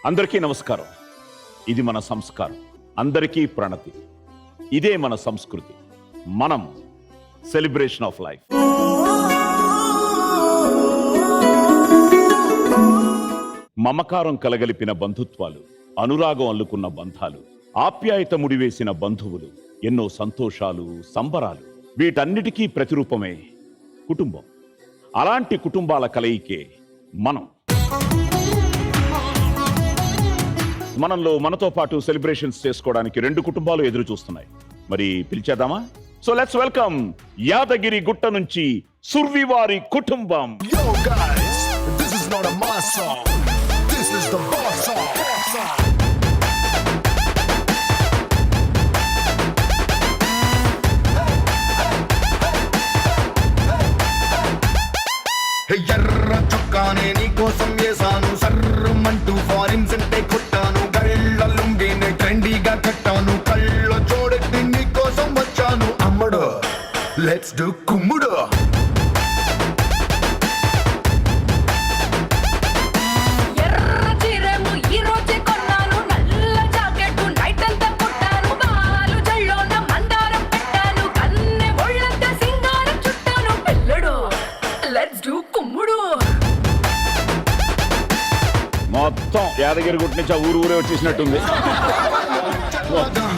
అందరికీ నమస్కారం. ఇది మన సంస్కారం, అందరికీ ప్రణతి. ఇదే మన సంస్కృతి. మనం సెలబ్రేషన్ ఆఫ్ లైఫ్. మమకారం కలగలిపిన బంధుత్వాలు, అనురాగం అల్లుకున్న బంధాలు, ఆప్యాయత ముడివేసిన బంధువులు, ఎన్నో సంతోషాలు, సంబరాలు, వీటన్నిటికీ ప్రతిరూపమే కుటుంబం. అలాంటి కుటుంబాల కలయికే మనంలో మనతో పాటు సెలబ్రేషన్స్ చేసుకోవడానికి రెండు కుటుంబాలు ఎదురు చూస్తున్నాయి. మరి పిలిచేద్దామా? So let's welcome Yadagiri Gutta నుంచి సుర్వివారి కుటుంబం. Yo guys, this is not a mass song. This is the boss song. Hey ఎర్ర చొక్కానే నీ కోసం వేసాను, సర్రమంటూ ఫారిన్ సెంటే కొట్టాను, గళ్ళ లుంగినే ట్రెండీగా కట్టాను, కళ్ళ జోడెత్తి నీ కోసం వచ్చాను. అమ్మడు లెట్స్ డు కుమ్ముడు. మొత్తం యాదగిరి గుట్ట నుంచి ఆ ఊరే వచ్చేసినట్టుంది.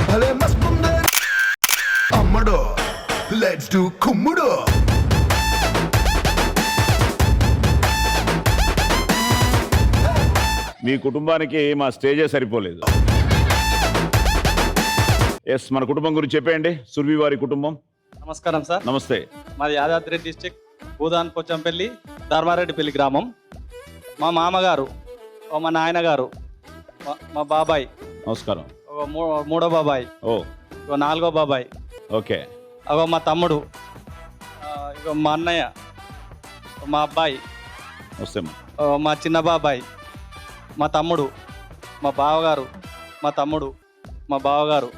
భలే మస్తుంది అమ్మడు లెట్స్ డు కుమ్ముడు. మీ కుటుంబానికి మా స్టేజే సరిపోలేదు. ఎస్, మన కుటుంబం గురించి చెప్పేయండి. సుర్వివారి కుటుంబం. నమస్కారం సార్. నమస్తే. మాది యాదాద్రి డిస్టిక్ భూదాన్ పోచంపల్లి ధర్మారెడ్డిపల్లి గ్రామం. మా మామగారు, మా నాయనగారు, మా బాబాయ్, నమస్కారం. మూడో బాబాయ్, ఓ నాలుగో బాబాయ్, ఓకే, మా తమ్ముడు, మా అన్నయ్య, మా అబ్బాయి, నమస్తే. మా చిన్న బాబాయ్, మా తమ్ముడు, మా బావగారు, మా తమ్ముడు, మా బావగారు,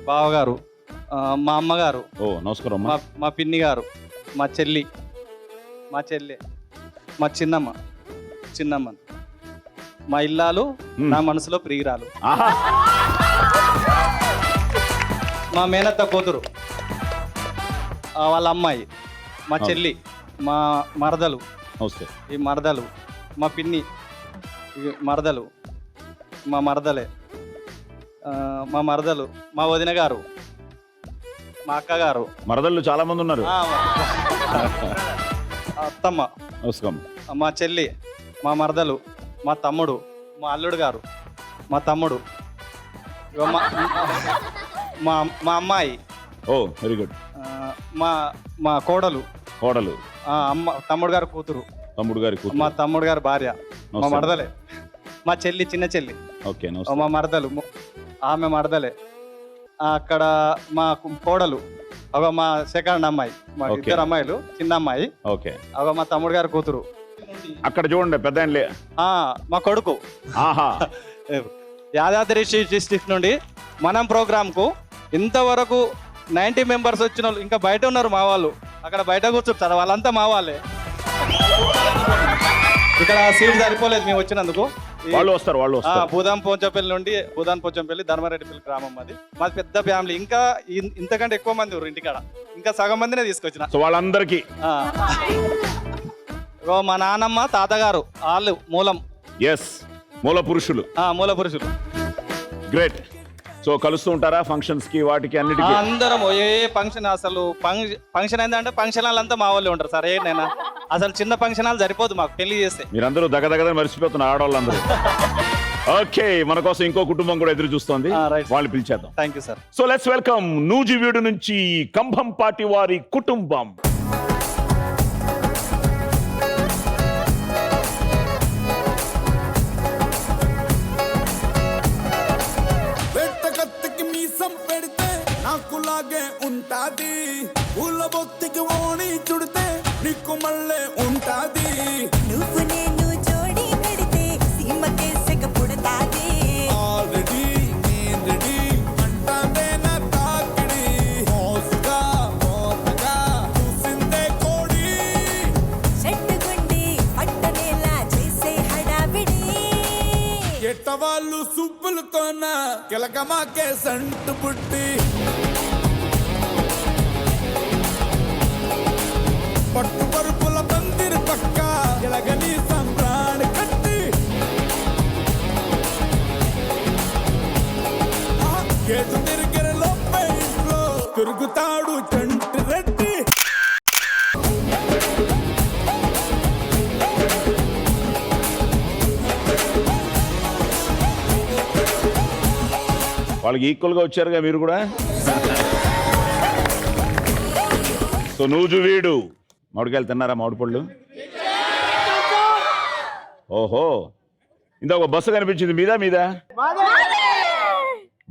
బావగారు, మా అమ్మగారు, ఓ నమస్కారం. మా పిన్ని గారు, మా చెల్లి, మా చెల్లె, మా చిన్నమ్మ, మా ఇల్లాలు, నా మనసులో ప్రియురాలు, మా మేనత్త కూతురు, వాళ్ళ అమ్మాయి, మా చెల్లి, మా మరదలు, నమస్తే. ఈ మరదలు, మా పిన్ని, ఈ మరదలు, మా మరదలే, మా మరదలు, మా వదిన గారు, మా అక్కగారు. మరదళ్ళు చాలా మంది ఉన్నారు. అత్తమ్మ, నమస్కారం. మా చెల్లి, మా మరదలు, మా తమ్ముడు, మా అల్లుడు గారు, మా తమ్ముడు, మా అమ్మాయి, ఓ వెరీ గుడ్. మా కోడలు, తమ్ముడు గారు కూతురు, మా తమ్ముడు గారు భార్య, మా మరదలే, మా చెల్లి, చిన్న చెల్లి, ఓకే, మా మరదలు, ఆమె మరదలే. అక్కడ మా కోడలు, మా సెకండ్ అమ్మాయి, మా ఇద్దరు అమ్మాయిలు, చిన్న అమ్మాయి, ఓకే, మా తమ్ముడు గారు కూతురు. అక్కడ చూడండి పెద్ద మా కొడుకు. యాదాద్రి డిస్ట్రిక్ట్ నుండి మనం ప్రోగ్రాంకు ఇంతవరకు 90 మెంబర్స్ వచ్చిన వాళ్ళు ఇంకా బయట ఉన్నారు. మా వాళ్ళు అక్కడ బయట కూర్చుంటారు, వాళ్ళంతా మా వాళ్ళే. ఇక్కడ సీట్ సరిపోలేదు మేము వచ్చినందుకు. వాళ్ళు వస్తారు. భూదాన్ పోచంపల్లి ధర్మారెడ్డిపల్లి గ్రామం మాది పెద్ద ఫ్యామిలీ. ఇంకా ఇంతకంటే ఎక్కువ మంది ఉన్నారు ఇంటికాడ, ఇంకా సగం మందినే తీసుకొచ్చిన. సో వాళ్ళందరికీ మా నానమ్మ, తాతగారు, వాళ్ళు మూల పురుషులు. గ్రేట్. సో కలుస్తూ ఉంటారా ఫంక్షన్స్ కి, వాటికి, అన్నిటికీ? అందరం ఏ ఫంక్షన్, అసలు ఫంక్షన్ అయిందంటే ఫంక్షన్ అంతా మా వాళ్ళే ఉంటారు సార్. ఏంటైనా అసలు చిన్న ఫంక్షన్ హాల్ సరిపోదు మాకు పెళ్లి చేస్తే. మీరందరూ దగ్గర మర్చిపోతున్నారు ఆడవాళ్ళందరూ. ఓకే, మన కోసం ఇంకో కుటుంబం కూడా ఎదురు చూస్తోంది. వాళ్ళు పిలిచేద్దాం. Thank you sir. So let's welcome Nuzvid నుంచి కంభంపాటి వారి కుటుంబం. ఉంటాది పూల బొత్తికి ఓణి చుడితే నీకు మళ్ళీ ఉంటాది. నువ్వు నేను జోడి కడితే సీమకే సెగ పుడతాది. ఆల్రెడీ నేను రెడీ అంటాదే నా తాకిడి. మోసుగా చూసిందే కోడి. చెట్టుగుండి పట్టనేలా చేసే హడావిడి. ప్రేమకే సంటు పుట్టి పట్టు పరుపుల పందిరి పక్క ఎలగని సంప్రాణి కట్టి గేటు తిరిగిన లోపే ఇంట్లో తిరుగుతాడు చంటి రెడ్డి. వాళ్ళకి ఈక్వల్గా వచ్చారుగా మీరు కూడా. సో నూజు వీడు మామిడికాయలు తిన్నారా? మామిడి పళ్ళు. ఓహో, ఇందాక ఒక బస్సు కనిపించింది, మీద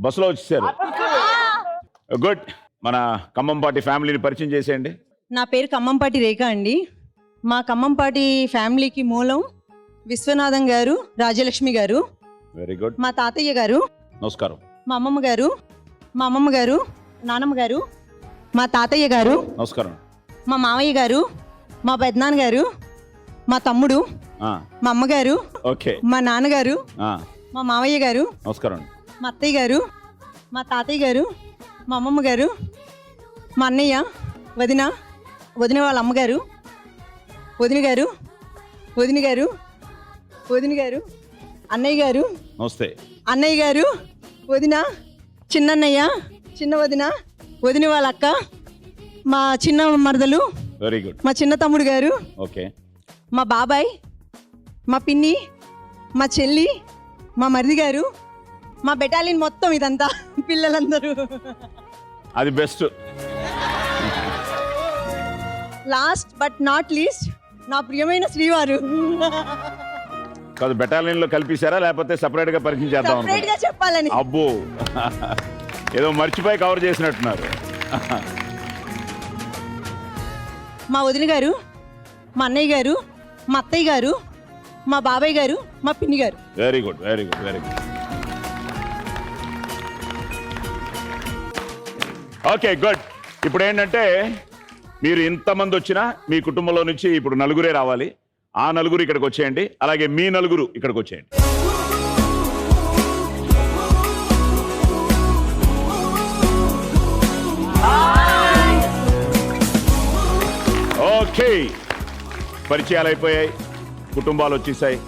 బస్సులో వచ్చేసారు. గుడ్. మన ఖమ్మంపాటి ఫ్యామిలీని పరిచయం చేసేయండి. నా పేరు ఖమ్మంపాటి రేఖ అండి. మా ఖమ్మంపాటి ఫ్యామిలీకి మూలం విశ్వనాథం గారు, రాజలక్ష్మి గారు, వెరీ గుడ్. మా తాతయ్య గారు, నమస్కారం. మా అమ్మమ్మ గారు, నానమ్మ గారు, మా తాతయ్య గారు, నమస్కారం. మా మామయ్య గారు, మా పెద్దనాన్న గారు, మా తమ్ముడు, మా అమ్మగారు, ఓకే, మా నాన్నగారు, మా మామయ్య గారు, నమస్కారం. మా అత్తయ్య గారు, మా తాతయ్య గారు, మా అమ్మమ్మ గారు, మా అన్నయ్య, వదిన వాళ్ళ అమ్మగారు, వదిన గారు, అన్నయ్య గారు, నమస్తే. అన్నయ్య గారు, వదిన, చిన్నన్నయ్య, చిన్న వదిన వాళ్ళ అక్క, మా చిన్న మరదలు, వెరీ గుడ్. మా చిన్న తమ్ముడు గారు, ఓకే, మా బాబాయ్, మా పిన్ని, మా చెల్లి, మా మరిది గారు, మా బెటాలియన్ మొత్తం ఇదంతా పిల్లలందరూ. అది best. Last but not least నా ప్రియమైన శ్రీవారు. కాదు, బెటాలియన్ లో కలిపిస్తారా లేకపోతే సెపరేట్ గా పరిచయం చేద్దాం సెపరేట్ గా చెప్పాలని. అబ్బో, ఏదో మర్చిపోయి కవర్ చేసినట్టున్నారు. మా వదిన గారు, మా అన్నయ్య గారు, మా అత్తయ్య గారు, మా బాబాయ్ గారు, మా పిన్ని గారు. Very good, very good, very good. Okay, good. ఇప్పుడు ఏంటంటే మీరు ఇంతమంది వచ్చినా మీ కుటుంబంలో నుంచి ఇప్పుడు నలుగురే రావాలి. ఆ నలుగురు ఇక్కడికి వచ్చేయండి, అలాగే మీ నలుగురు ఇక్కడికి వచ్చేయండి. ఓకే, పరిచయాలు అయిపోయాయి, కుటుంబాలు వచ్చేసాయి.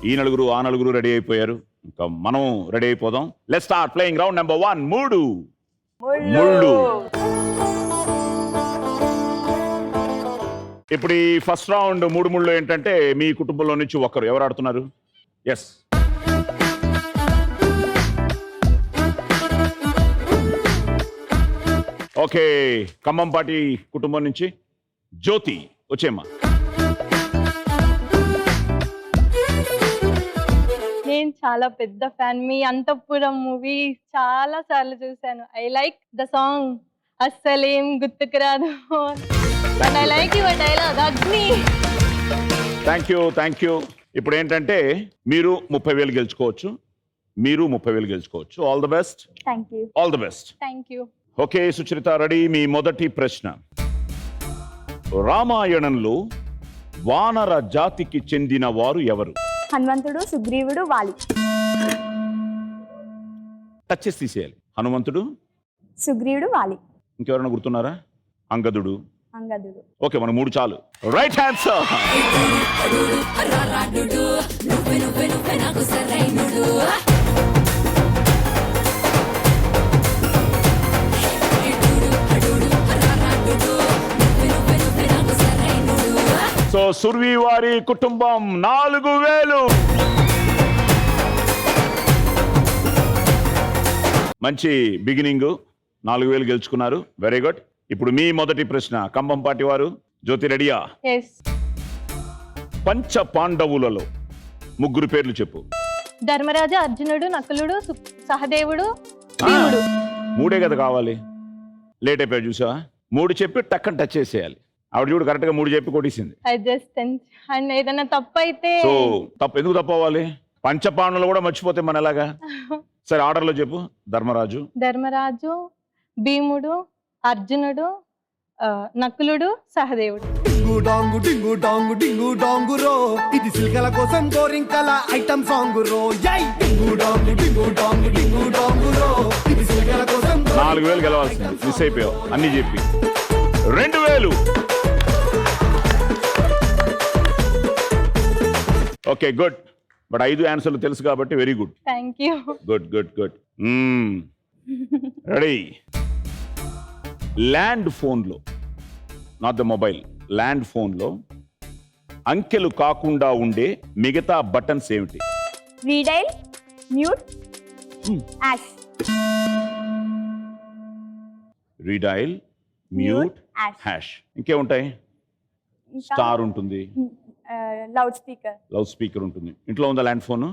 ఈ నలుగురు ఆ నలుగురు రెడీ అయిపోయారు. ఇంకా మనం రెడీ అయిపోదాం. Let's start playing round number 1, ముళ్ళు. ఇప్పుడు ఈ ఫస్ట్ రౌండ్ మూడు ముళ్ళు ఏంటంటే మీ కుటుంబంలో నుంచి ఒకరు. ఎవరు ఆడుతున్నారు? Yes, okay. ఖమ్మంపాటి కుటుంబం నుంచి జ్యోతి, వచ్చేమ్మా. నేను చాలా పెద్ద ఫ్యాన్. మీ అంతఃపురం మూవీ చాలా సార్లు చూశాను. ఐ లైక్ ద సాంగ్ అస్సలేం గుర్తుకు రాదు. And I like your dialogue అగ్ని. Thank you, thank you. ఇప్పుడు ఏంటంటే మీరు 30,000 గెలుచుకోవచ్చు, మీరు 30,000 గెలుచుకోవచ్చు. All the best. Thank you. All the best. Thank you. Okay Sucharita, ready? మీ మొదటి ప్రశ్న. రామాయణంలో వానర జాతికి చెందిన వారు ఎవరు? హనుమంతుడు, సుగ్రీవుడు, వాలి. టచ్ చేసి తీసేయాలి. హనుమంతుడు, సుగ్రీవుడు, వాలి. ఇంకెవరైనా గుర్తున్నారా? అంగదుడు. అంగదుడు. ఓకే, మన 3 చాలు. Right answer. సో సుర్వి వారి కుటుంబం 4,000. మంచి బిగినింగ్, 4,000 గెలుచుకున్నారు. Very good. ఇప్పుడు మీ మొదటి ప్రశ్న. ఖమ్మంపాటి వారు, జ్యోతి రెడీయా? yes. పంచ పాండవులలో 3 పేర్లు చెప్పు. ధర్మరాజ, అర్జునుడు, నకులుడు, సహదేవుడు, భీముడు. 3 కదా కావాలి. లేట్ అయిపోయి చూసావా? 3 చెప్పి టక్కని టచ్ చేసేయాలి. ఆవిడ చూడు కరెక్ట్ గా 3 చెప్పి కొట్టేసింది. ఐ జస్ట్ అండ్ ఏదైనా తప్పు అయితే. సో ఎందుకు తప్పు అవ్వాలి? పంచపాండవులు కూడా మర్చిపోతే మన ఎలాగా? సరే, ఆర్డర్ లో చెప్పు. ధర్మరాజు, భీముడు, అర్జునుడు, నకులుడు, సహదేవుడు. డింగు డాంగు డింగు డాంగు డింగు డాంగు రో ఇది సిల్కల కోసం గోరింకల ఐటమ్ సాంగ్ రో యై డింగు డాంగు డింగు డాంగు డింగు డాంగు రో ఇది సిల్కల కోసం 4000 గెలవాల్సింది, మిస్ అయిపోయావు అన్ని చెప్పి. 2000. ఓకే గుడ్, బట్ 5 ఆన్సర్లు తెలుసు కాబట్టి very good. Thank you. Good good good. Ready. Land ఫోన్లో, నాట్ ద మొబైల్, ల్యాండ్ ఫోన్లో అంకెలు కాకుండా ఉండే మిగతా బటన్స్ ఏమిటి? Redial, mute, hash. Redial, mute, Hash. Hash. ఇంకేముంటాయి? స్టార్ ఉంటుంది, లౌడ్ స్పీకర్. లౌడ్ స్పీకర్ ఉంటుంది. ఇంట్లో ఉందా ల్యాండ్ ఫోన్?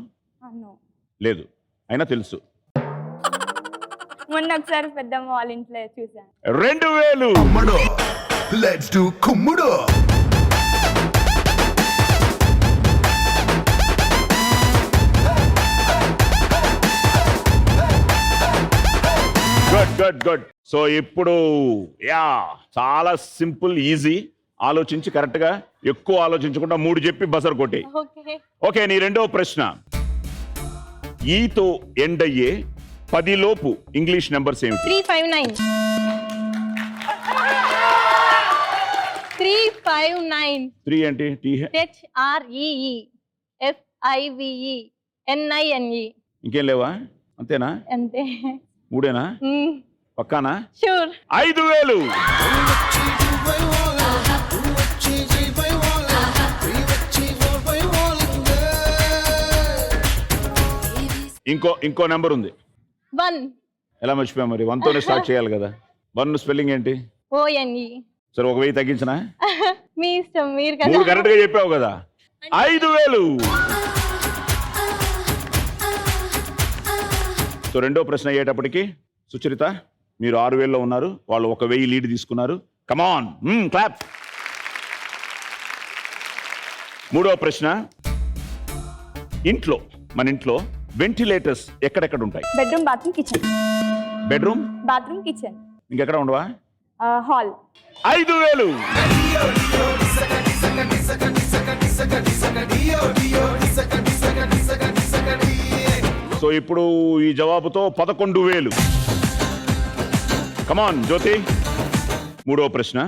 లేదు, అయినా తెలుసు. మొన్న ఒకసారి పెద్దమ్మ వాళ్ళ ఇంట్లో చూసాను. 2000. కుమ్ముడు లెట్స్ డు కుమ్ముడు. Good good good. సో ఇప్పుడు యా చాలా సింపుల్, ఈజీ. ఆలోచించి కరెక్ట్ గా, ఎక్కువ ఆలోచించకుండా 3 చెప్పి బజర్ కొట్టి. ఓకే. ఓకే, నీ రెండవ ప్రశ్న. ఈతో ఎండ్ అయ్యే 10 లోపు ఇంగ్లీష్ నెంబర్స్ ఏమిటి? 359. 359. 3 ఏంటి? HREEFIVENINE. ఇంకేం లేవా? అంతేనా? అంతే. 3ఏనా? పక్కానా? షూర్. 5000. ఇంకో నెంబర్ ఉంది. 1. ఎలా మర్చిపోయా మరి? 1తోనే స్టార్ట్ చేయాలి కదా. 1 స్పెల్లింగ్ ఏంటి? ONE. సరే, 1000 తగ్గించనా? మీ ఇష్టం, మీరు 3 కదా. కరెక్ట్ గా చెప్పావు కదా. 5000. సో రెండో ప్రశ్న అయ్యేటప్పటికి సుచరిత మీరు 6000లో ఉన్నారు, వాళ్ళు 1000 లీడ్ తీసుకున్నారు. కమాన్, క్లాప్. మూడో ప్రశ్న. మన ఇంట్లో వెంటిలేటర్స్ ఎక్కడెక్కడ ఉంటాయి? Bedroom, bathroom, kitchen. Bedroom, bathroom, kitchen. ఇంకెక్కడ ఉండవా? హాల్. 5000. సో ఇప్పుడు ఈ జవాబుతో 11000. కమాన్ జ్యోతి. మూడో ప్రశ్న.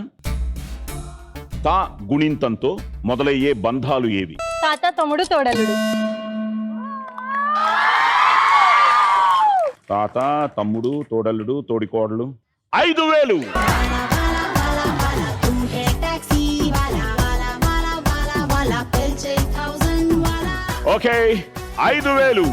తా గుణింతంతో మొదలయ్యే బంధాలు ఏవి? తాత, తమ్ముడు, తోడలుడు. తాత, తమ్ముడు, తోడల్లుడు, తోడికోడలు. 5000. ఓకే, 5000.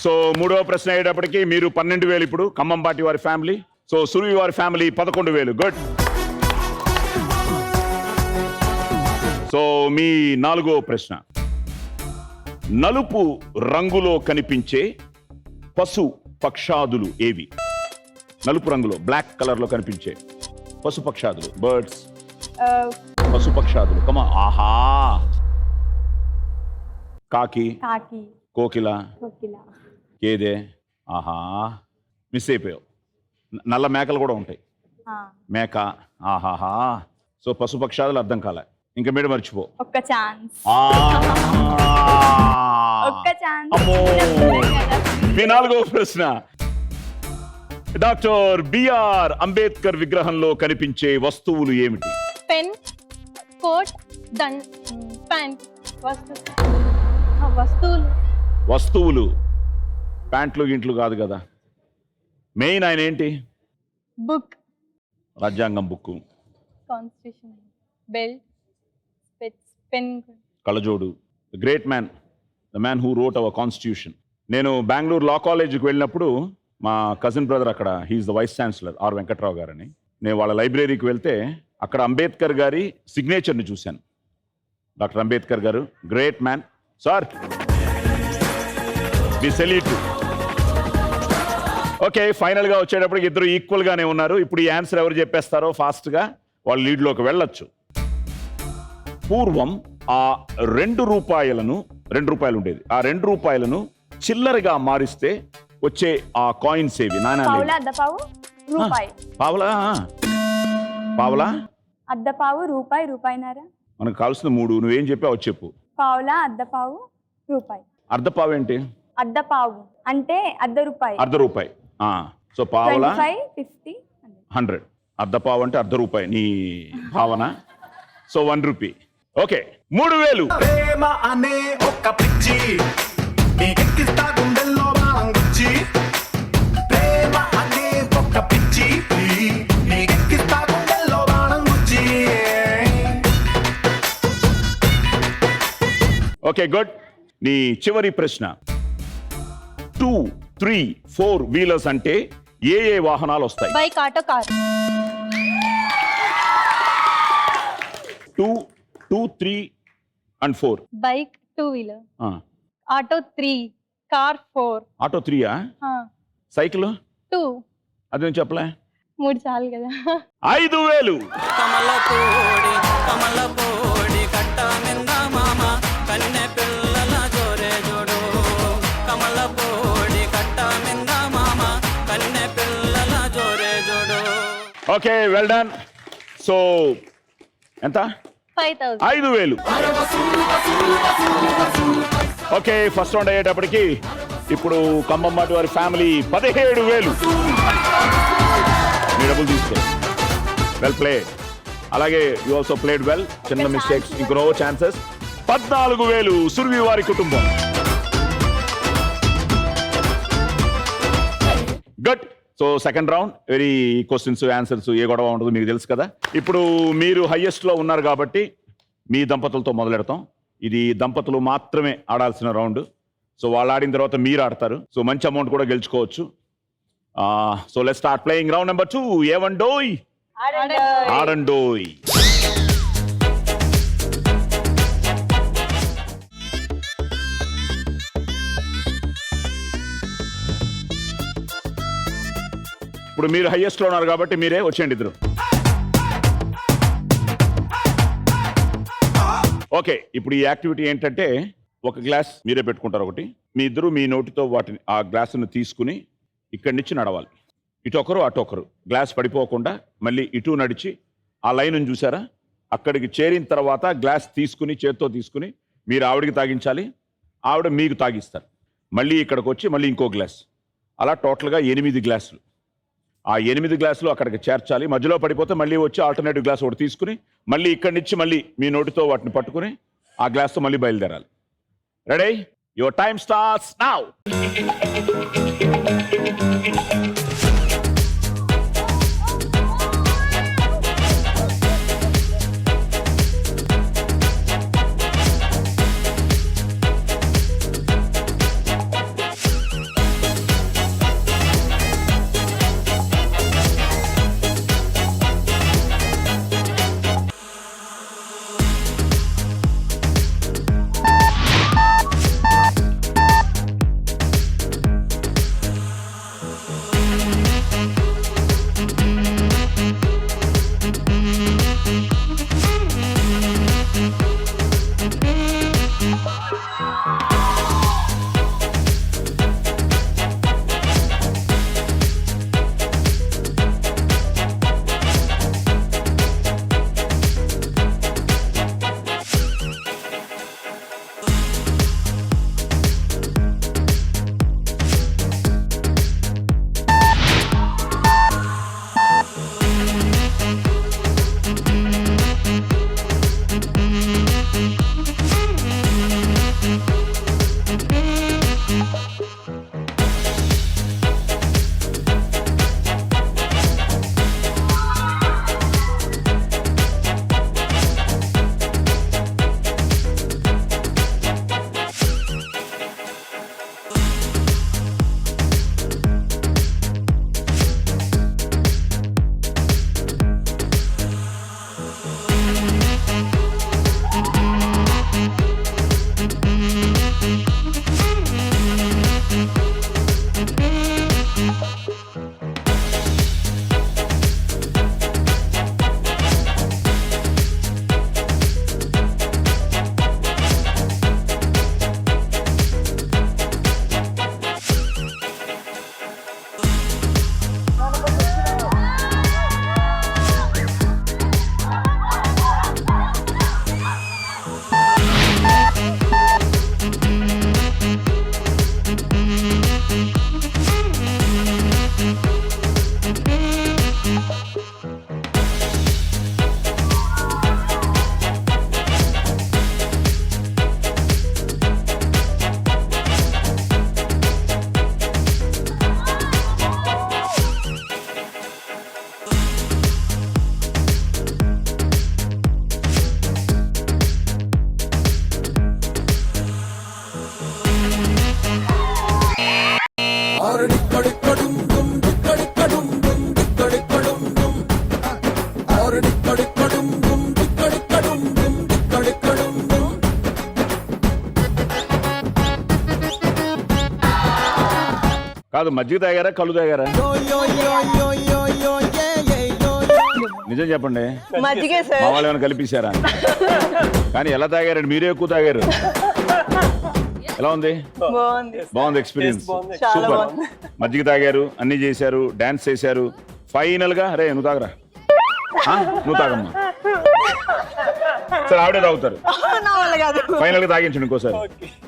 సో మూడో ప్రశ్న అయ్యేటప్పటికి మీరు 12000. ఇప్పుడు ఖమ్మంపాటి వారి ఫ్యామిలీ, సో సురవి వారి ఫ్యామిలీ 11000. గుడ్. సో మీ నాలుగో ప్రశ్న. నలుపు రంగులో కనిపించే పశు పక్షాదులు ఏవి? నలుపు రంగులో, బ్లాక్ కలర్ లో కనిపించే పశు పక్షాదులు, బర్డ్స్, పశు పక్షాదులు. కమా. ఆహా. కాకి, కాకి, కోకిల, కోకిల, గేదె. ఆహా, మిస్ అయిపోయావు. నల్ల మేకలు కూడా ఉంటాయి. మేక. ఆహాహా. సో పశుపక్షాదులు అర్థం కాలే. ఇంకా మీరు మర్చిపో. ఒక్క ఛాన్స్. ఒక్క ఛాన్స్. అమ్మో. మీ నాలుగో ప్రశ్న. డాక్టర్ బిఆర్ అంబేద్కర్ విగ్రహంలో కనిపించే వస్తువులు ఏమిటి? Pen, coat, pant. వస్తువులు, ప్యాంట్లు గింట్లు కాదు కదా. మెయిన్ ఆయన ఏంటి? బుక్. రాజ్యాంగం book, constitution, belt, specs, pen, కళ్ళజోడు. Great man, the man who wrote our constitution. నేను బెంగళూరు లా కాలేజీకి వెళ్ళినప్పుడు మా కజిన్ బ్రదర్ అక్కడ, he's the vice chancellor, R Venkatrao గారని. నేను వాళ్ళ లైబ్రరీకి వెళ్తే అక్కడ అంబేద్కర్ గారి సిగ్నేచర్ని చూశాను. డాక్టర్ అంబేద్కర్ గారు, great man sir. We salute. Okay, final గా వచ్చేటప్పటికి ఇద్దరు ఈక్వల్ గానే ఉన్నారు. ఇప్పుడు ఈ ఆన్సర్ ఎవరు చెప్పేస్తారో ఫాస్ట్ గా వాళ్ళు లీడ్లోకి వెళ్ళొచ్చు. పూర్వం ఆ 2 రూపాయలు ఉండేది. ఆ 2 రూపాయలను చిల్లరగా మారిస్తే వచ్చే ఆ కాయిన్స్ ఏవి? నాణాలు. పావులా, అర్ధ పావు, రూపాయి. పావలా, పావలా, అద్దపావు రూపాయి రూపాయిన్నర మనకు కావాల్సిన 3 నువ్వేం చెప్పావు అది చెప్పు. పావులా అద్దపావు రూపాయి అర్ధపావు ఏంటి? అద్దపావు అంటే ₹1 ₹1. సో పావలా 25 50 100. అర్ధపావు అంటే ₹1 నీ భావన. సో ₹1. ఓకే 3000. ప్రేమ అనే ఒక పిచ్చి నీకెక్కిస్తా గుండెల్లో బాంగుచ్చి ప్రేమ అనే ఒక పిచ్చి నీకెక్కిస్తా గుండెల్లో బాంగుచ్చి ఓకే గుడ్. నీ చివరి ప్రశ్న 2, 3, 4 వీలర్స్ అంటే ఏ వాహనాలు వస్తాయి? Bike, auto, car. 2, 3 and 4. Bike 2 wheeler, auto 3, car 4. Auto 3యా? సైకిల్ 2. అదేం చెప్పలే. 3 చాలు కదా. 5000. కమలపోడి కట్ట నింద మామ కన్నె పిల్లల జోరే జోడు కమలపోడి కట్ట నింద మామ కన్నె పిల్లల జోరే జోడు. Okay well done. సో ఎంత? 5000. 5000. ఓకే ఫస్ట్ రౌండ్ అయ్యేటప్పటికి ఇప్పుడు కంబమ్మాటి వారి ఫ్యామిలీ 17000. మీ డబ్బులు తీసుకో. Well play. అలాగే యూ ఆల్సో ప్లేడ్ వెల్. చిన్న మిస్టేక్స్, ఇంకో ఛాన్సెస్. 14000 సుర్వి వారి కుటుంబం. Good. So second round very questions answers ఏ గొడవ ఉండదు మీకు తెలుసు కదా. ఇప్పుడు మీరు హైయెస్ట్ లో ఉన్నారు కాబట్టి మీ దంపతులతో మొదలెడతాం. ఇది దంపతులు మాత్రమే ఆడాల్సిన రౌండ్. సో వాళ్ళు ఆడిన తర్వాత మీరు ఆడతారు. సో మంచి అమౌంట్ కూడా గెలుచుకోవచ్చు. So let's start playing round number 2. ఏవండోయ్ ఆడండోయ్. ఇప్పుడు మీరు హైయెస్ట్ లో ఉన్నారు కాబట్టి మీరే వచ్చేయండి ఇద్దరు. ఓకే ఇప్పుడు ఈ యాక్టివిటీ ఏంటంటే ఒక గ్లాస్ మీరే పెట్టుకుంటారు ఒకటి. మీ ఇద్దరు మీ నోటితో వాటిని ఆ గ్లాసును తీసుకుని ఇక్కడి నుంచి నడవాలి. ఇటు ఒకరు అటు ఒకరు. గ్లాస్ పడిపోకుండా మళ్ళీ ఇటు నడిచి ఆ లైన్ చూసారా అక్కడికి చేరిన తర్వాత గ్లాస్ తీసుకుని చేత్తో తీసుకుని మీరు ఆవిడికి తాగించాలి, ఆవిడ మీకు తాగిస్తారు. మళ్ళీ ఇక్కడికి వచ్చి మళ్ళీ ఇంకో గ్లాస్. అలా టోటల్గా 8 గ్లాసులు. ఆ 8 గ్లాసులు అక్కడికి చేర్చాలి. మధ్యలో పడిపోతే మళ్ళీ వచ్చి ఆల్టర్నేటివ్ గ్లాస్ ఒకటి తీసుకుని మళ్ళీ ఇక్కడి నుంచి మళ్ళీ మీ నోటితో వాటిని పట్టుకుని ఆ గ్లాస్తో మళ్ళీ బయలుదేరాలి. Ready? Your time starts now. కాదు, మజ్జిగ తాగారా కళ్ళు తాగారా? నిజం చెప్పండి, మజ్జిగే మా వాళ్ళు ఏమైనా కల్పించారా? కానీ ఎలా తాగారండి? మీరే ఎక్కువ తాగారు. ఎలా ఉంది? బాగుంది. బాగుంది ఎక్స్పీరియన్స్, చాలా సూపర్. బాగుంది. మజ్జిగ తాగారు, అన్ని చేశారు, డాన్స్ చేశారు. ఫైనల్ గా రే నువ్వు తాగరా, నువ్వు తాగమ్మా. సరే ఆవిడే తాగుతారు. నా వల్ల కాదు. ఫైనల్ గా తాగించండి ఇంకోసారి.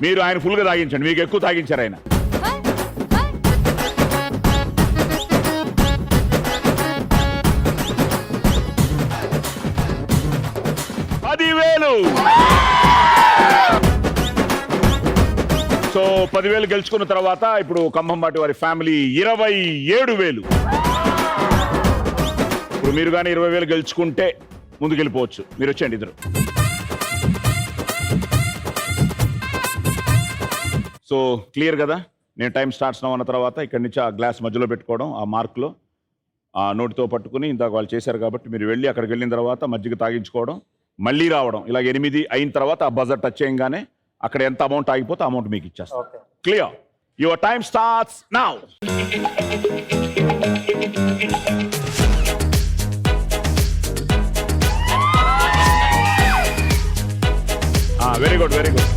మీరు ఆయన ఫుల్ గా తాగించండి, మీకు ఎక్కువ తాగించారు ఆయన. సో 10,000 గెలుచుకున్న తర్వాత ఇప్పుడు కంభంపాటి వారి ఫ్యామిలీ 27,000. ఇప్పుడు మీరు కానీ 20,000 గెలుచుకుంటే ముందుకెళ్ళిపోవచ్చు. మీరు వచ్చేయండి ఇద్దరు. సో క్లియర్ కదా? నేను టైం స్టార్ట్స్ అన్న తర్వాత ఇక్కడి నుంచి ఆ గ్లాస్ మధ్యలో పెట్టుకోవడం, ఆ మార్క్లో ఆ నోటితో పట్టుకుని ఇందాక వాళ్ళు చేశారు కాబట్టి మీరు వెళ్ళి అక్కడికి వెళ్ళిన తర్వాత మజ్జిగ తాగించుకోవడం, మళ్ళీ రావడం. ఇలా 8 అయిన తర్వాత ఆ బజర్ టచ్ చేయగానే అక్కడ ఎంత అమౌంట్ ఆగిపోతే అమౌంట్ మీకు ఇచ్చేస్తాం. Clear? Your time starts now. Very good, very good.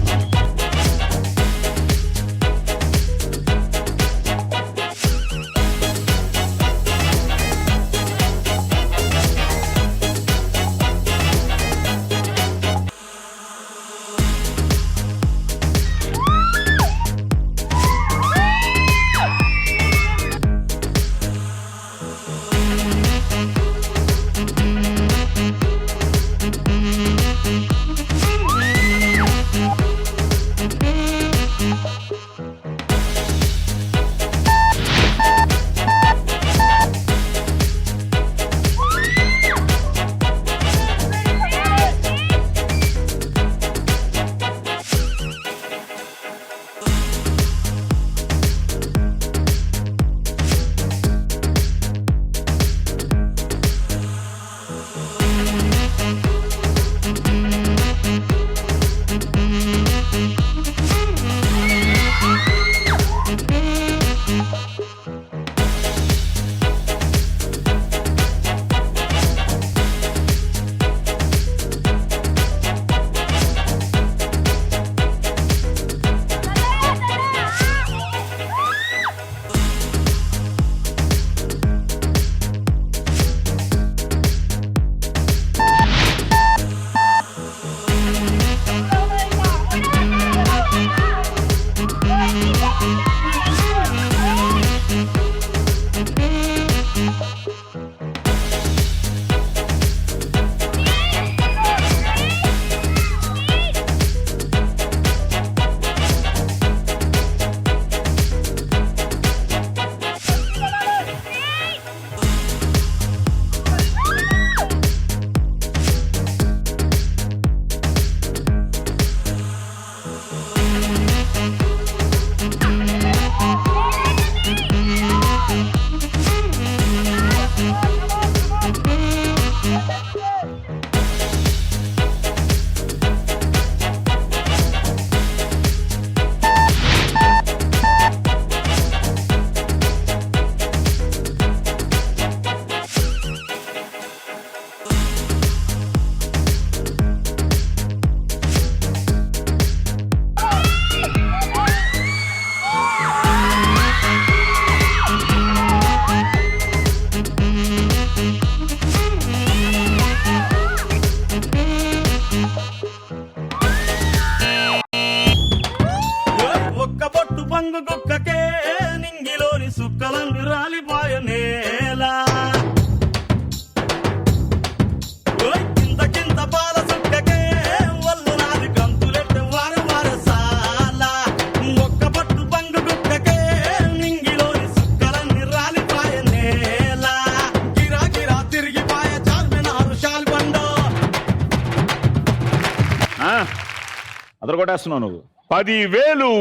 అదరగొట్టేస్తున్నావు నువ్వు. 10,000.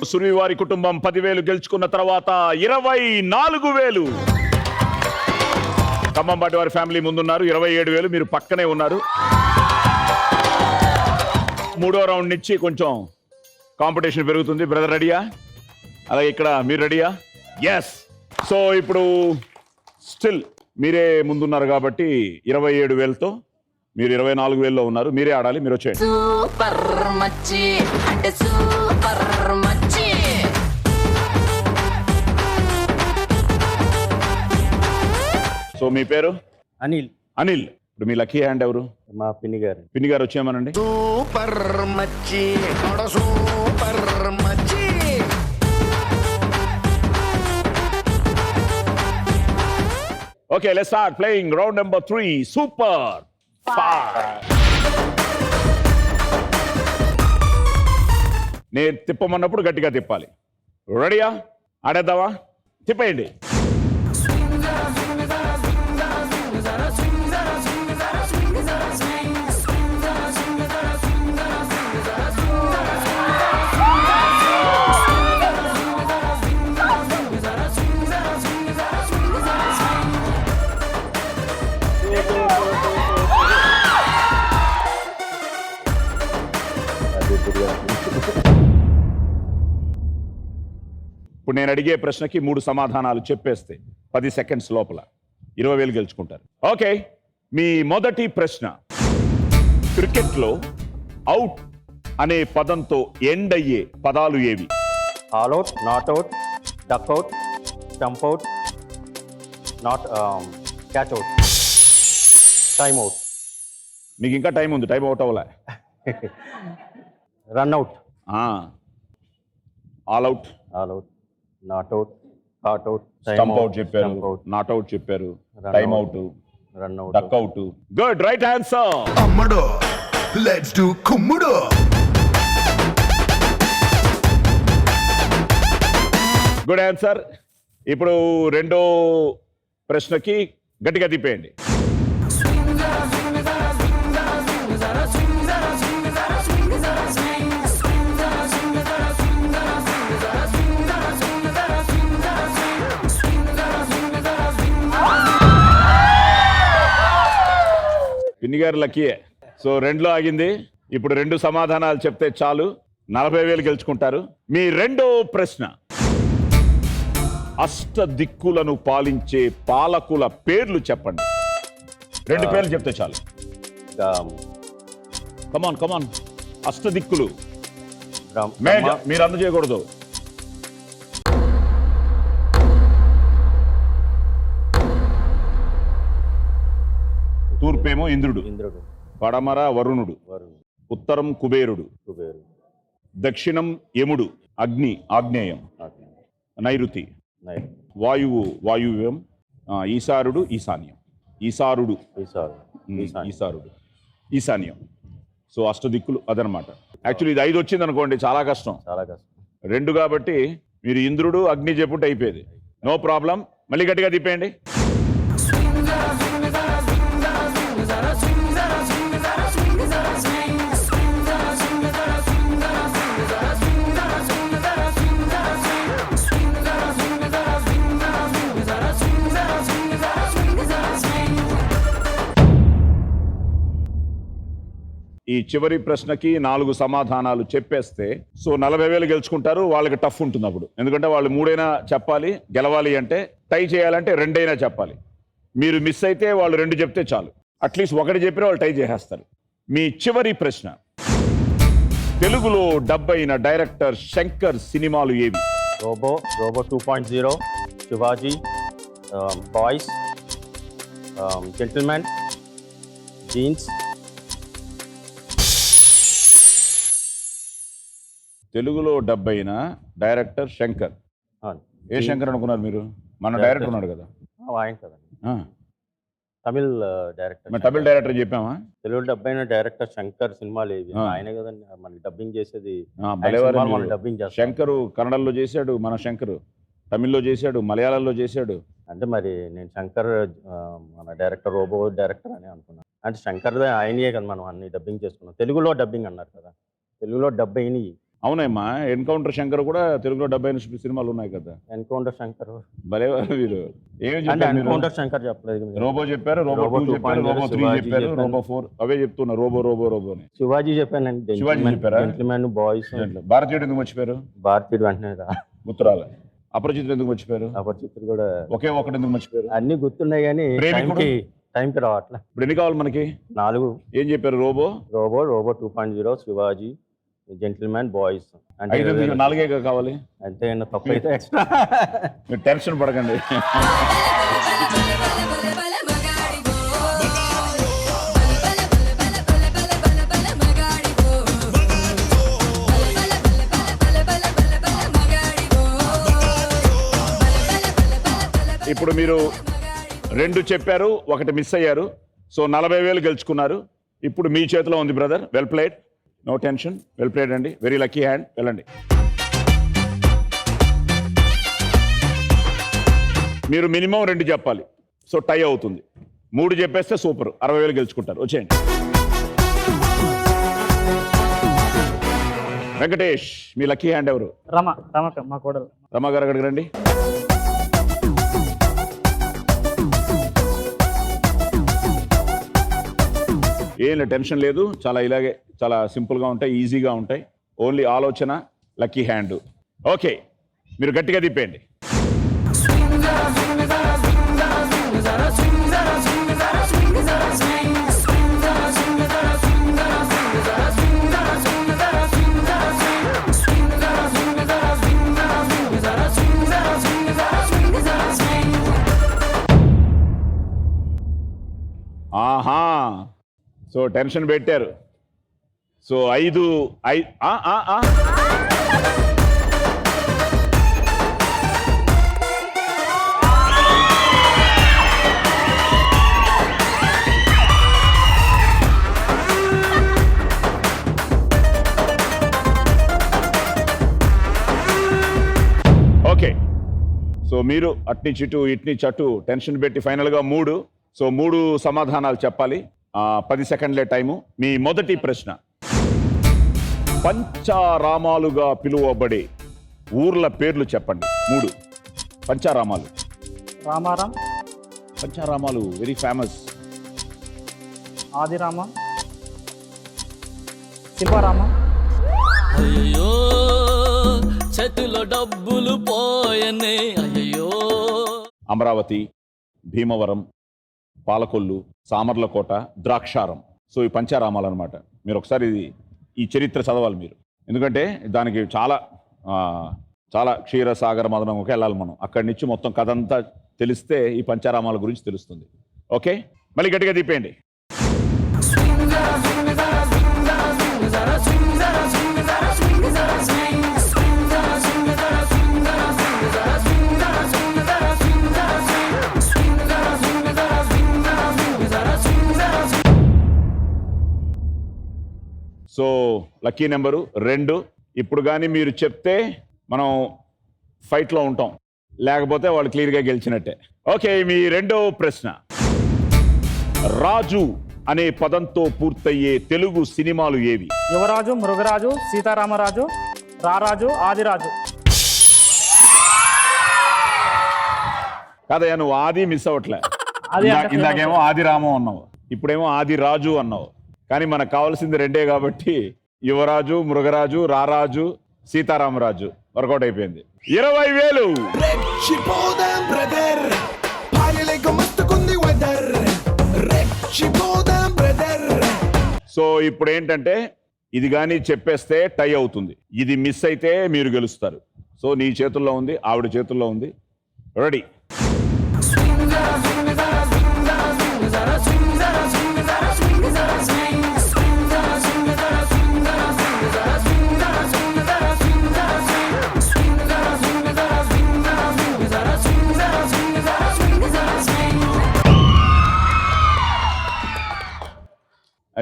సురవి వారి కుటుంబం 10,000 గెలుచుకున్న తర్వాత 24,000. ఖమ్మంపాటి వారి ఫ్యామిలీ ముందున్నారు 27,000. మీరు పక్కనే ఉన్నారు. మూడో రౌండ్ నుంచి కొంచెం కాంపిటీషన్ పెరుగుతుంది. బ్రదర్ రెడీయా? అలాగే ఇక్కడ మీరు రెడీయా? ఎస్. సో ఇప్పుడు స్టిల్ మీరే ముందున్నారు కాబట్టి 27,000తో మీరు 24,000లో ఉన్నారు. మీరే ఆడాలి. మీరు వచ్చేయండి. సూపర్ మచ్చి అంటే సూపర్ మచ్చి. సో మీ పేరు? అనిల్. అనిల్. ఇప్పుడు మీ లక్కీ హ్యాండ్ ఎవరు? మా పిన్ని గారు. పిన్ని గారు వచ్చేయమనండి. సూపర్ మచ్చి సూపర్ మచ్చి. Okay, let's start playing round number 3 super 5. నేను తిప్పమన్నప్పుడు గట్టిగా తిప్పాలి. రెడీయా? ఆడేద్దామా? తిప్పేయండి. ఇప్పుడు నేను అడిగే ప్రశ్నకి 3 సమాధానాలు చెప్పేస్తే 10 సెకండ్స్ లోపల 20,000 గెలుచుకుంటారు. ఓకే, మీ మొదటి ప్రశ్న, క్రికెట్లో అవుట్ అనే పదంతో ఎండ్ అయ్యే పదాలు ఏవి? All out, not out, duck out, stump out, catch out, time out. మీకు ఇంకా టైం ఉంది. టైం అవుట్ అవ్వలే. Run out, all out, all out, not out, hit out, stump out చెప్పారు, నాట్ అవుట్ చెప్పారు, time out, run out, duck out. Good, right answer. అమ్మడో లెట్స్ డు కుమ్ముడో. Good answer. ఇప్పుడు రెండో ప్రశ్నకి గట్టిగా తిప్పేయండి. పిన్ని గారు లక్కీయే. సో 2లో ఆగింది. ఇప్పుడు 2 సమాధానాలు చెప్తే చాలు, 40,000 గెలుచుకుంటారు. మీ రెండో ప్రశ్న, అష్ట దిక్కులను పాలించే పాలకుల పేర్లు చెప్పండి. 2 పేర్లు చెప్తే చాలు. కమాన్ కమాన్. అష్ట దిక్కులు మీరు అందజేయకూడదు. తూర్పేమో ఇంద్రుడు, పడమర వరుణుడు, ఉత్తరం కుబేరుడు, దక్షిణం యముడు, అగ్ని ఆగ్నేయం, నైరుతి, వాయువు వాయువ్యం, ఈశారుడు ఈశాన్యం, ఈశారుడు ఈశారుడు ఈశాన్యం. సో అష్టదిక్కులు అదనమాట. యాక్చువల్లీ ఇది 5 వచ్చింది అనుకోండి, చాలా కష్టం. 2 కాబట్టి మీరు ఇంద్రుడు అగ్ని చెప్పుంటే అయిపోయేది. No problem. మళ్ళీ గట్టిగా తిప్పేయండి. ఈ చివరి ప్రశ్నకి 4 సమాధానాలు చెప్పేస్తే సో 40,000 గెలుచుకుంటారు. వాళ్ళకి టఫ్ ఉంటుంది అప్పుడు, ఎందుకంటే వాళ్ళు 3 అయినా చెప్పాలి. గెలవాలి అంటే, టై చేయాలంటే 2 అయినా చెప్పాలి. మీరు మిస్ అయితే వాళ్ళు 2 చెప్తే చాలు. అట్లీస్ట్ 1 చెప్పినా వాళ్ళు టై చేసేస్తారు. మీ చివరి ప్రశ్న, తెలుగులో డబ్ అయిన డైరెక్టర్ శంకర్ సినిమాలు ఏవి? Robo, Robo 2.0, Sivaji, Boys, Gentleman, Jeans. తెలుగులో డబ్ అయిన డైరెక్టర్ శంకర్. ఏ శంకర్ అనుకున్నారు మీరు? మన డైరెక్టర్ ఉన్నాడు కదా. ఆయన కదండి, తమిళ్ డైరెక్టర్. మరి తమిళ డైరెక్టర్ చెప్పామా? తెలుగు డబ్బైన డైరెక్టర్ శంకర్ సినిమాలు ఏవి? ఆయన కదండి మనకి డబ్బింగ్ చేసేది. డబ్బింగ్ చేస్తాం. శంకరు కన్నడలో చేశాడు, మన శంకరు తమిళ్లో చేశాడు, మలయాళంలో చేశాడు. అంటే మరి నేను శంకర్ మన డైరెక్టర్ రోబో డైరెక్టర్ అని అనుకున్నాను. అంటే శంకర్ ఆయనయే కదా మనం అన్ని డబ్బింగ్ చేసుకున్నాం. తెలుగులో డబ్బింగ్ అన్నారు కదా, తెలుగులో డబ్ అయినవి. అవునమ్మా, ఎన్కౌంటర్ శంకర్ కూడా తెలుగులో 70 సినిమాలు ఉన్నాయి కదా. ఎన్కౌంటర్ శంకర్ భలే మీరు ఏం అంటే చెప్పారు మీరు? ఎన్కౌంటర్ శంకర్ చెప్పలేదు మీరు. రోబో చెప్పారు, రోబో 2 చెప్పారు, రోబో 3 చెప్పారు, రోబో 4 అవే చెప్తున్నారు. రోబో రోబో రోబో అని శివాజీ చెప్పానండి. శివాజీ చెప్పారా? Gentleman Boys. భారతీయుడు ఎందుకు మర్చిపోయారు? భారతీయుడు వెంటనే గుర్తురాల. అపరిచితుడు ఎందుకు మర్చిపోయారు? అపరిచితుడు కూడా ఒకే ఒకటి ఎందుకు మర్చిపోయారు? అన్ని గుర్తున్నాయి కానీ ప్రేమికుడు? టైంకి రావట్లే. ఇప్పుడు ఎన్ని కావాలి మనకి? 4. ఏం చెప్పారు? Robo, Robo 2.0, Sivaji, Gentleman Boys. అంటే 4 కావాలి. అంతే తప్పు అయితే ఎక్స్ట్రా. మీరు టెన్షన్ పడకండి. ఇప్పుడు మీరు 2 చెప్పారు, 1 మిస్ అయ్యారు. సో 40,000 గెలుచుకున్నారు. ఇప్పుడు మీ చేతిలో ఉంది brother. Well played, no tension. Well played అండి, వెరీ లక్కీ హ్యాండ్. వెళ్ళండి. మీరు మినిమం 2 చెప్పాలి. సో టై అవుతుంది. 3 చెప్పేస్తే సూపర్, 60,000 గెలుచుకుంటారు. వచ్చేయండి. వెంకటేష్, మీ లక్కీ హ్యాండ్ ఎవరు? రమక మా కోడలు. రమా గారు అక్కడికి రండి. ఏం టెన్షన్ లేదు. చాలా ఇలాగే చాలా సింపుల్గా ఉంటాయి, ఈజీగా ఉంటాయి. ఓన్లీ ఆలోచన, లక్కీ హ్యాండ్. ఓకే, మీరు గట్టిగా తిప్పేయండి. ఆహా, సో టెన్షన్ పెట్టారు. So 5 okay. సో మీరు అట్నుంచి ఇటు ఇట్నుంచి అటు టెన్షన్ పెట్టి ఫైనల్గా 3. సో 3 సమాధానాలు చెప్పాలి. 10 సెకండ్లే టైము. మీ మొదటి ప్రశ్న, పంచారామాలుగా పిలువబడే ఊర్ల పేర్లు చెప్పండి. 3 పంచారామాలు. రామారాం, పంచారామాలు వెరీ ఫేమస్. ఆదిరామ, శిల్పారామ. అయ్యో చేతిలో డబ్బులు పోయనే. అయ్యో అమరావతి, భీమవరం, పాలకొల్లు, సామర్లకోట, ద్రాక్షారం. సో ఈ పంచారామాలు అనమాట. మీరు ఒకసారి ఈ చరిత్ర చదవాలి మీరు, ఎందుకంటే దానికి చాలా క్షీరసాగర మదనంకి వెళ్ళాలి మనం. అక్కడి నుంచి మొత్తం కథ అంతా తెలిస్తే ఈ పంచారామాల గురించి తెలుస్తుంది. ఓకే, మళ్ళీ గట్టిగా తిప్పేయండి. So lucky number 2. ఇప్పుడు కానీ మీరు చెప్తే మనం ఫైట్లో ఉంటాం, లేకపోతే వాళ్ళు క్లియర్గా గెలిచినట్టే. ఓకే, మీ 2వ ప్రశ్న, రాజు అనే పదంతో పూర్తయ్యే తెలుగు సినిమాలు ఏవి? యువరాజు, మృగరాజు, సీతారామరాజు, రారాజు, ఆదిరాజు. కాదయ్యా, నువ్వు ఆది మిస్ అవ్వట్లే. ఇందాకేమో ఆదిరామం అన్నావు, ఇప్పుడేమో ఆదిరాజు అన్నావు. కానీ మనకు కావాల్సింది 2 కాబట్టి యువరాజు, మృగరాజు, రారాజు, సీతారామరాజు వర్కౌట్ అయిపోయింది. 20,000. రెచ్చిపోదాం బ్రదర్, పాయలేక మస్తుకుంది వెదర్. రెచ్చిపోదాం బ్రదర్. సో ఇప్పుడు ఏంటంటే ఇది కానీ చెప్పేస్తే టై అవుతుంది, ఇది మిస్ అయితే మీరు గెలుస్తారు. సో నీ చేతుల్లో ఉంది, ఆవిడ చేతుల్లో ఉంది. రెడీ?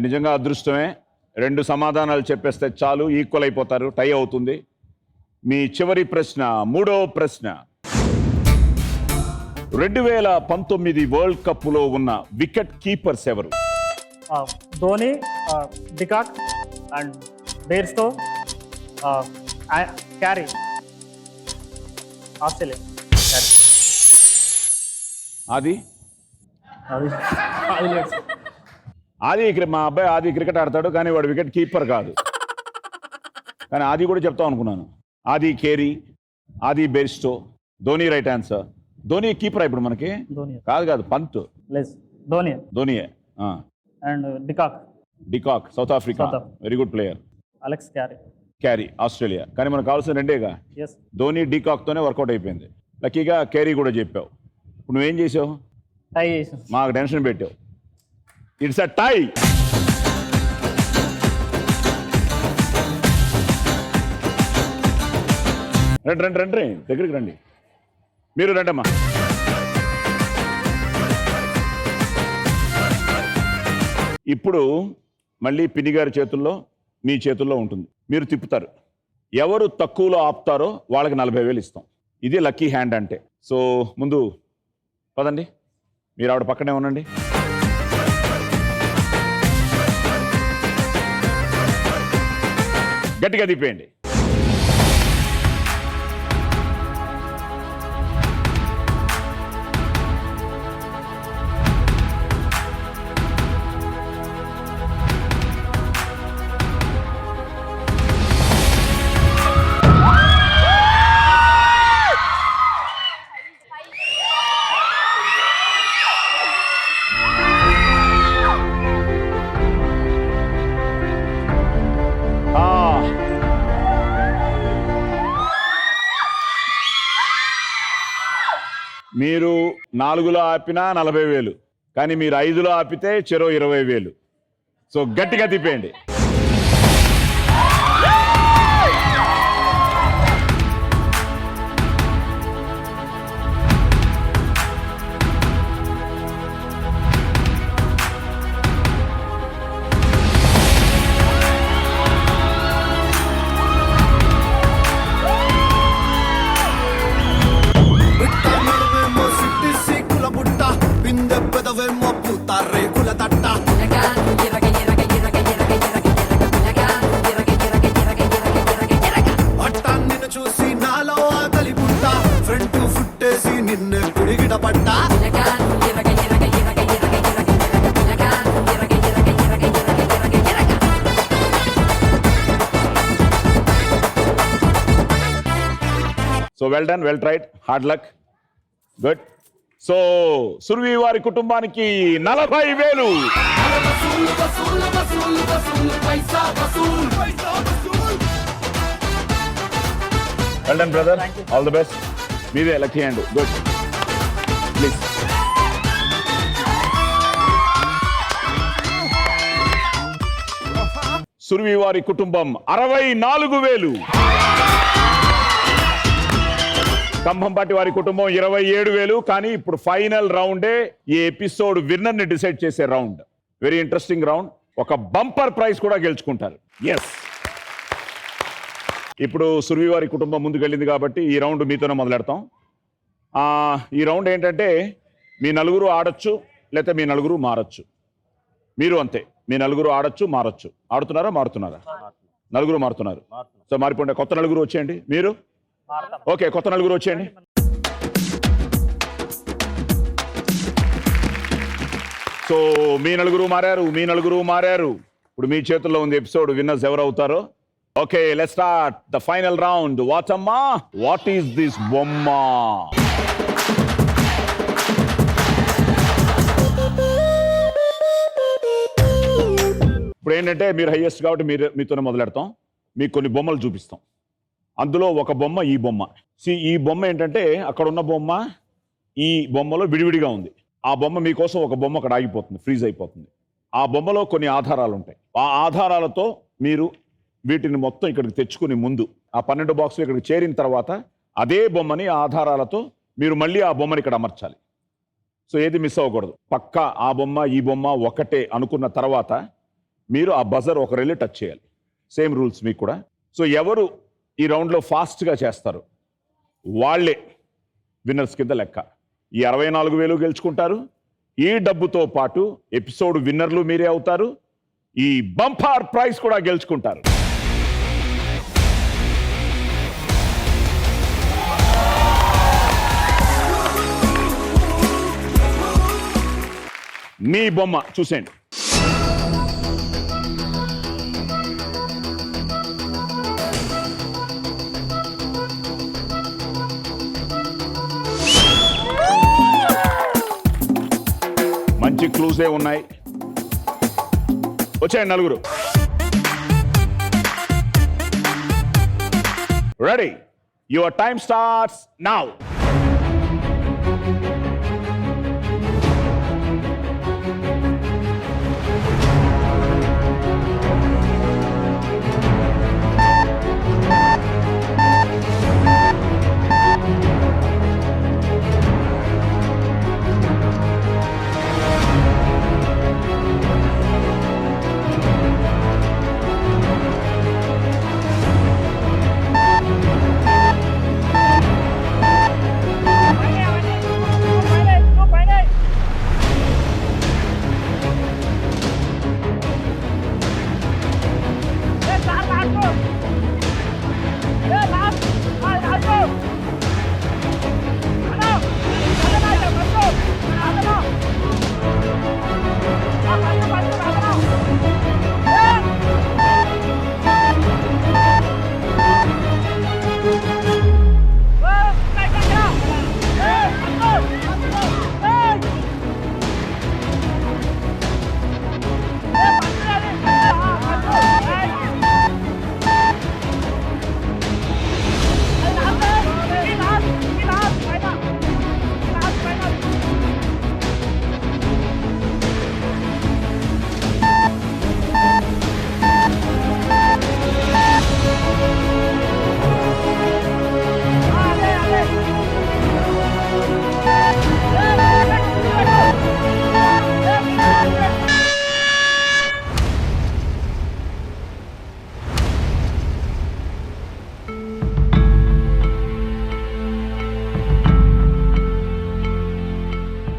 నిజంగా అదృష్టమే. 2 సమాధానాలు చెప్పేస్తే చాలు, ఈక్వల్ అయిపోతారు, టై అవుతుంది. మీ చివరి ప్రశ్న, 3వ ప్రశ్న, 2019 వరల్డ్ కప్ లో ఉన్న వికెట్ కీపర్స్ ఎవరు? Dhoni, de Kock and Bairstow, carry Australia carry ఆది అది అది లేదు సార్. మా అబ్బాయి ఆది క్రికెట్ ఆడతాడు కానీ వాడు వికెట్ కీపర్ కాదు. కానీ ఆది కూడా చెప్తాం అనుకున్నాను. ఆది కేరీ, ఆది Bairstow, Dhoni right answer. Dhoni keeper ఇప్పుడు మనకి ధోని కాదు పంత్. లేదు ధోని ధోనియే. And de Kock South Africa, very good player. Alex Carey Australia. కానీ మనకు కావాల్సిన రెండేగా, ఎస్ ధోని డికాక్తోనే వర్కౌట్ అయిపోయింది. లక్కీగా క్యారీ కూడా చెప్పావు. ఇప్పుడు నువ్వేం చేసావు? టై చేసాం. మాకు టెన్షన్ పెట్టావు. ఇట్స్ అ టై. రండి దగ్గరికి రండి. మీరు రండమ్మా. ఇప్పుడు మళ్ళీ పిన్ని గారి చేతుల్లో మీ చేతుల్లో ఉంటుంది. మీరు తిప్పుతారు. ఎవరు తక్కువలో ఆపుతారో వాళ్ళకి 40,000 ఇస్తాం. ఇది లక్కీ హ్యాండ్ అంటే. సో ముందు పదండి, మీరు ఆవిడ పక్కనే ఉండండి. గట్టిగా తిప్పేయండి. మీరు 4లో ఆపినా 40,000, కానీ మీరు 5లో ఆపితే చెరో 20,000. సో గట్టిగా తిప్పేయండి. చూసి నాలో ఆకలి పుట్ట ఫ్రంట్ ఫుట్టేసి నిన్ను పిడిగిట పట్ట. So well done, well tried, hard luck, good. So Survi వారి కుటుంబానికి 40,000. Well done brother, all the best. మీదే lucky hand. Good, please. Survi వారి కుటుంబం 64,000. కంభంపాటి వారి కుటుంబం 27,000. కానీ ఇప్పుడు ఫైనల్ రౌండే ఈ ఎపిసోడ్ విన్నర్ ని డిసైడ్ చేసే రౌండ్. Very interesting round. ఒక బంపర్ ప్రైజ్ కూడా గెలుచుకుంటారు. ఎస్, ఇప్పుడు సుర్వి వారి కుటుంబం ముందుకెళ్ళింది కాబట్టి ఈ రౌండ్ మీతోనే మొదలెడతాం. ఈ రౌండ్ ఏంటంటే మీ నలుగురు ఆడొచ్చు, లేకపోతే మీ నలుగురు మారచ్చు. మీరు అంతే, మీ నలుగురు ఆడొచ్చు, మారచ్చు. ఆడుతున్నారా మారుతున్నారా? నలుగురు మారుతున్నారు. సో మారిపోండి. కొత్త నలుగురు వచ్చేయండి. మీరు ఓకే, కొత్త నలుగురు వచ్చేయండి. సో మీ నలుగురు మారారు. ఇప్పుడు మీ చేతుల్లో ఉంది ఎపిసోడ్ విన్నర్స్ ఎవరు అవుతారో. Okay, let's start the final round. వాటమ్మా, వాట్ ఈస్ దిస్ బొమ్మ? ఇప్పుడు ఏంటంటే మీరు హైయెస్ట్ కాబట్టి మీతోనే మొదలెడతాం. మీకు కొన్ని బొమ్మలు చూపిస్తాం. అందులో ఒక బొమ్మ ఈ బొమ్మ. ఈ బొమ్మ ఏంటంటే అక్కడ ఉన్న బొమ్మ ఈ బొమ్మలో విడివిడిగా ఉంది. ఆ బొమ్మ మీకోసం ఒక బొమ్మ అక్కడ ఆగిపోతుంది, ఫ్రీజ్ అయిపోతుంది. ఆ బొమ్మలో కొన్ని ఆధారాలు ఉంటాయి. ఆ ఆధారాలతో మీరు వీటిని మొత్తం ఇక్కడికి తెచ్చుకుని ముందు ఆ 12 బాక్సులు ఇక్కడికి చేరిన తర్వాత అదే బొమ్మని ఆధారాలతో మీరు మళ్ళీ ఆ బొమ్మని ఇక్కడ అమర్చాలి. సో ఏది మిస్ అవ్వకూడదు. పక్కా ఆ బొమ్మ ఈ బొమ్మ ఒకటే అనుకున్న తర్వాత మీరు ఆ బజర్ ఒకరెళ్ళి టచ్ చేయాలి. సేమ్ రూల్స్ మీకు కూడా. సో ఎవరు ఈ రౌండ్లో ఫాస్ట్గా చేస్తారు వాళ్ళే విన్నర్స్ కింద లెక్క. ఈ 64,000 గెలుచుకుంటారు. ఈ డబ్బుతో పాటు ఎపిసోడ్ విన్నర్లు మీరే అవుతారు. ఈ బంపర్ ప్రైజ్ కూడా గెలుచుకుంటారు. మీ బొమ్మ చూసేయండి. మంచి క్లూజే ఉన్నాయి. వచ్చేయండి నలుగురు. Ready, your time starts now.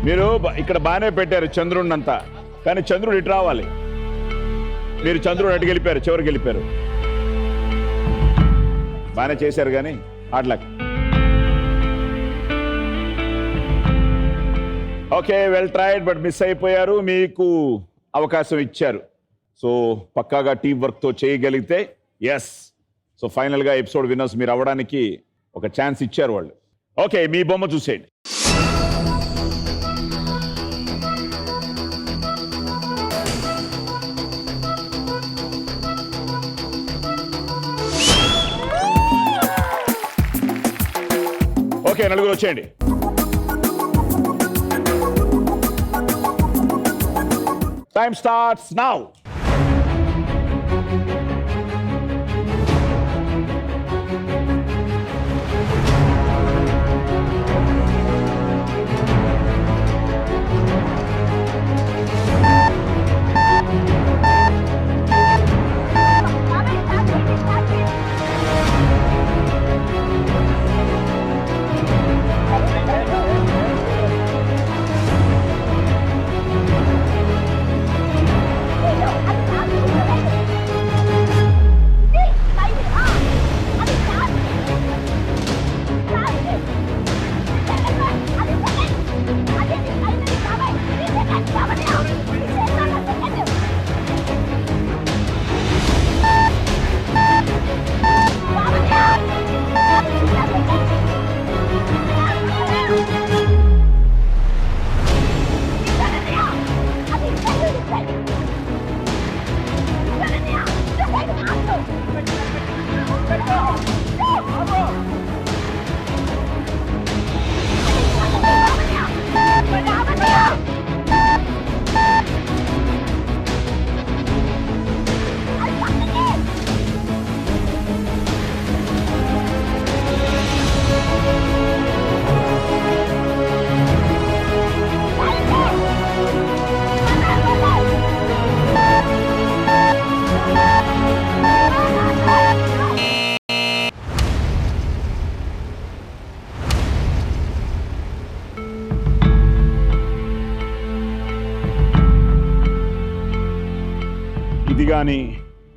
మీరు ఇక్కడ బాగానే పెట్టారు చంద్రుడినంతా, కానీ చంద్రుడు ఇటు రావాలి. మీరు చంద్రుడు అటు గెలిపారు, చివరికి గెలిపారు. బాగానే చేశారు కానీ hard luck. Okay, well tried, but miss అయిపోయారు. మీకు అవకాశం ఇచ్చారు. సో పక్కాగా టీం వర్క్తో చేయగలిగితే ఎస్. సో ఫైనల్గా ఎపిసోడ్ విన్నర్స్ మీరు అవ్వడానికి ఒక ఛాన్స్ ఇచ్చారు వాళ్ళు. ఓకే, మీ బొమ్మ చూసేయండి. ఓకే, నలుగురు వచ్చేయండి. Time starts now.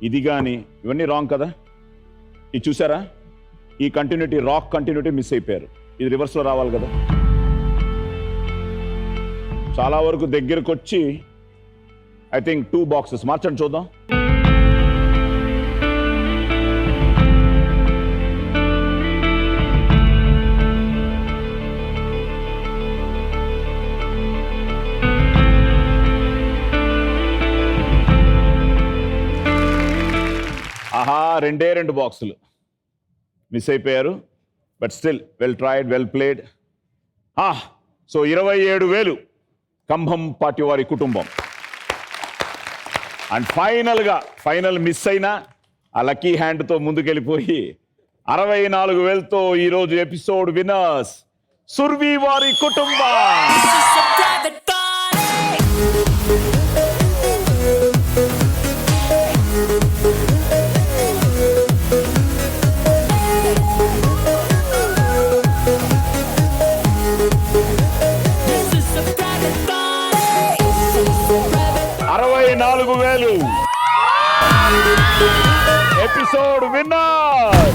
ఇది కానీ ఇవన్నీ రాంగ్ కదా. ఇది చూసారా, ఈ కంటిన్యూటీ, రాక్ కంటిన్యూటీ మిస్ అయిపోయారు. ఇది రివర్స్లో రావాలి కదా. సో చాలా వరకు దగ్గరకు వచ్చి ఐ థింక్ 2 బాక్సెస్ మార్చండి చూద్దాం. ఆహా, 2 బాక్సులు మిస్ అయిపోయారు. But still well tried, well played. So 27,000 Kambhampati వారి కుటుంబం. అండ్ ఫైనల్ మిస్ అయినా ఆ లక్కీ హ్యాండ్తో ముందుకెళ్ళిపోయి 64,000తో ఈరోజు ఎపిసోడ్ విన్నర్స్ సుర్వి వారి కుటుంబం. Episode winner.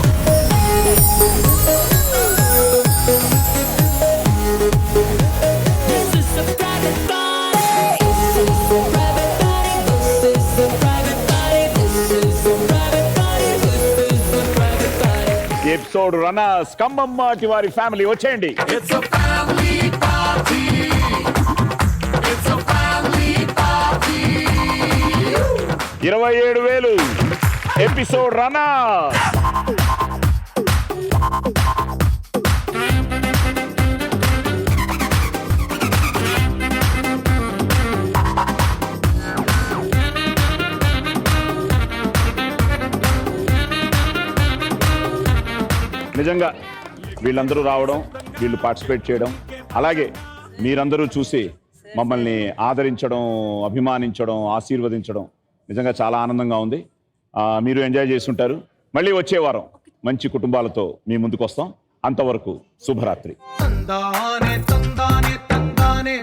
ఎపిసోడ్ రన్నర్స్ కంబమ్మాటి వారి ఫ్యామిలీ వచ్చేయండి. 27,000 ఎపిసోడ్ రన్నర్. నిజంగా వీళ్ళందరూ రావడం, వీళ్ళు పార్టిసిపేట్ చేయడం, అలాగే మీరందరూ చూసి మమ్మల్ని ఆదరించడం, అభిమానించడం, ఆశీర్వదించడం నిజంగా చాలా ఆనందంగా ఉంది. మీరు ఎంజాయ్ చేస్తుంటారు. మళ్ళీ వచ్చే వారం మంచి కుటుంబాలతో మీ ముందుకు వస్తాం. అంతవరకు శుభరాత్రి. తందానే తందానే తందానే